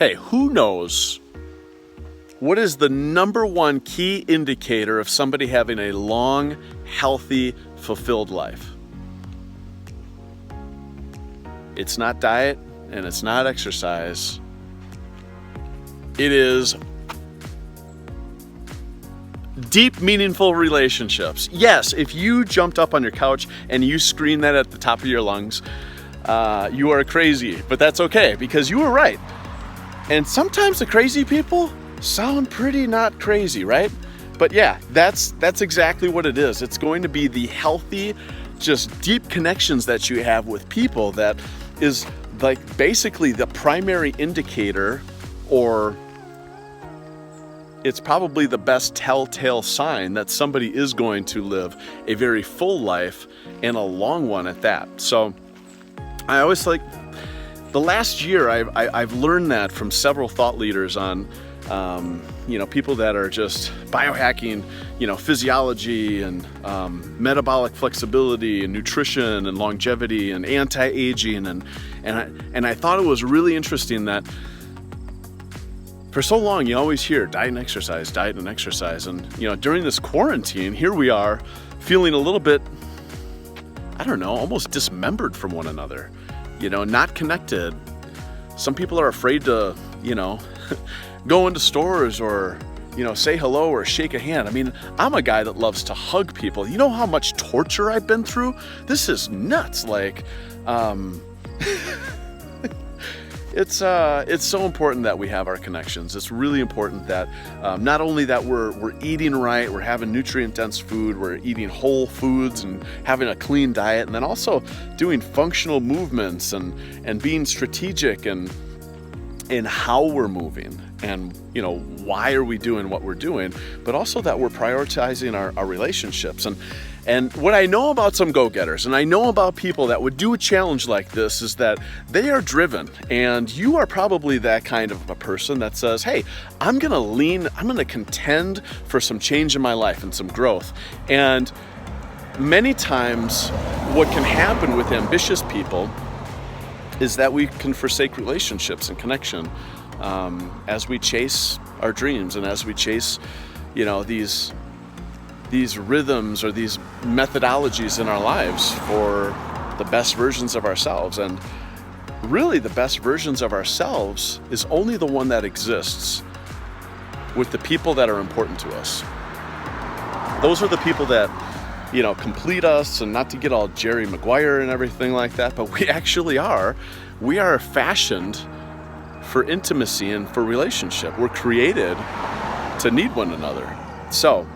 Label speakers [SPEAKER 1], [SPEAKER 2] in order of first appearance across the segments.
[SPEAKER 1] Hey, who knows what is the number one key indicator of somebody having a long, healthy, fulfilled life? It's not diet and it's not exercise. It is deep, meaningful relationships. Yes, if you jumped up on your couch and you screamed that at the top of your lungs, you are crazy, but that's okay because you were right. And sometimes the crazy people sound pretty not crazy, right? But yeah, that's exactly what it is. It's going to be the healthy, just deep connections that you have with people that is like basically the primary indicator, or it's probably the best telltale sign that somebody is going to live a very full life and a long one at that. So I always like, the last year I've learned that from several thought leaders on, people that are just biohacking, physiology and metabolic flexibility and nutrition and longevity and anti-aging. And I thought it was really interesting that for so long you always hear diet and exercise. And, during this quarantine, here we are feeling a little bit, almost dismembered from one another. Not connected. Some people are afraid to, go into stores or, say hello or shake a hand. I mean, I'm a guy that loves to hug people. You know how much torture I've been through? This is nuts. It's so important that we have our connections. It's really important that not only that we're eating right, we're having nutrient-dense food, we're eating whole foods and having a clean diet, and then also doing functional movements and being strategic in how we're moving and why are we doing what we're doing, but also that we're prioritizing our relationships. And what I know about some go-getters, and I know about people that would do a challenge like this, is that they are driven. And you are probably that kind of a person that says, hey, I'm gonna contend for some change in my life and some growth. And many times what can happen with ambitious people is that we can forsake relationships and connection as we chase our dreams and as we chase, these rhythms or these methodologies in our lives for the best versions of ourselves. And really the best versions of ourselves is only the one that exists with the people that are important to us. Those are the people that, complete us, and not to get all Jerry Maguire and everything like that, but we actually are. We are fashioned for intimacy and for relationship. We're created to need one another. So,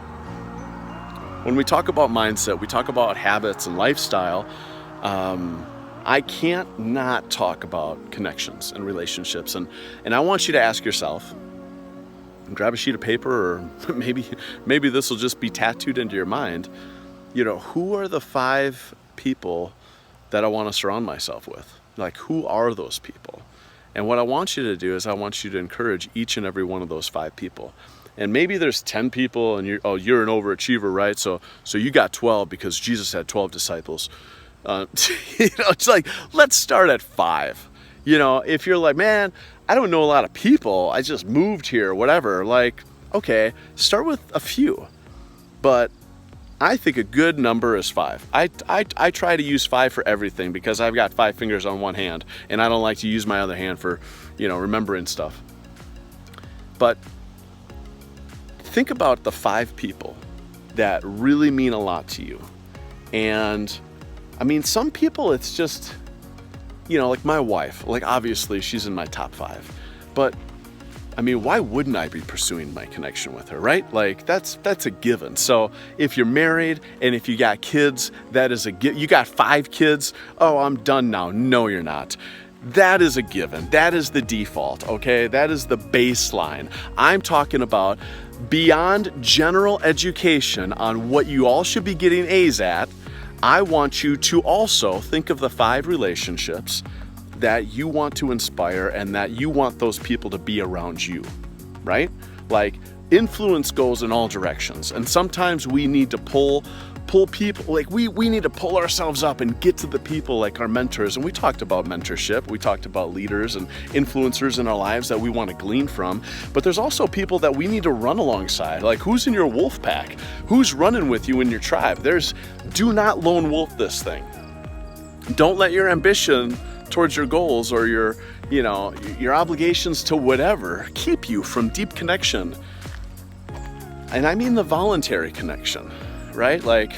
[SPEAKER 1] when we talk about mindset, we talk about habits and lifestyle, I can't not talk about connections and relationships. And I want you to ask yourself, and grab a sheet of paper, or maybe this will just be tattooed into your mind, who are the 5 people that I want to surround myself with? Like, who are those people? And what I want you to do is I want you to encourage each and every one of those 5 people. And maybe there's 10 people and you're an overachiever, right? So you got 12 because Jesus had 12 disciples. It's like, let's start at 5. If you're like, man, I don't know a lot of people, I just moved here, whatever. Like, okay, start with a few. But I think a good number is 5. I try to use 5 for everything because I've got 5 fingers on one hand and I don't like to use my other hand for, remembering stuff. But think about the 5 people that really mean a lot to you. And I mean, some people it's just, like my wife, like obviously she's in my top 5, but I mean, why wouldn't I be pursuing my connection with her, right? Like that's a given. So if you're married and if you got kids, that is you got 5 kids. Oh, I'm done now. No, you're not. That is a given. That is the default, okay? That is the baseline. I'm talking about beyond general education on what you all should be getting A's at. I want you to also think of the 5 relationships that you want to inspire and that you want those people to be around you, right? Like, influence goes in all directions, and sometimes we need to pull pull people, like we need to pull ourselves up and get to the people like our mentors. And we talked about mentorship. We talked about leaders and influencers in our lives that we want to glean from. But there's also people that we need to run alongside. Like, who's in your wolf pack? Who's running with you in your tribe? Do not lone wolf this thing. Don't let your ambition towards your goals or your obligations to whatever keep you from deep connection. And I mean the voluntary connection. Right? Like,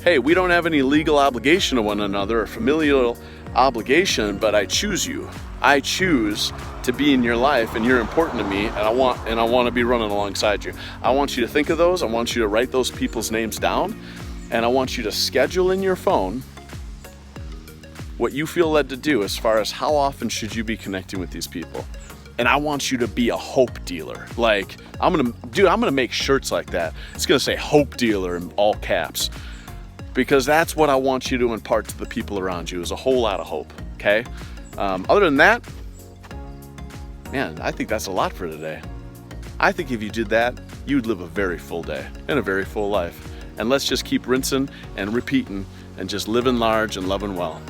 [SPEAKER 1] hey, we don't have any legal obligation to one another or familial obligation, but I choose you. I choose to be in your life, and you're important to me, and I want to be running alongside you. I want you to think of those. I want you to write those people's names down, and I want you to schedule in your phone what you feel led to do as far as how often should you be connecting with these people. And I want you to be a hope dealer. Like, I'm gonna make shirts like that. It's gonna say hope dealer in all caps, because that's what I want you to impart to the people around you, is a whole lot of hope. Okay. Other than that, man, I think that's a lot for today. I think if you did that, you'd live a very full day and a very full life. And let's just keep rinsing and repeating and just living large and loving well.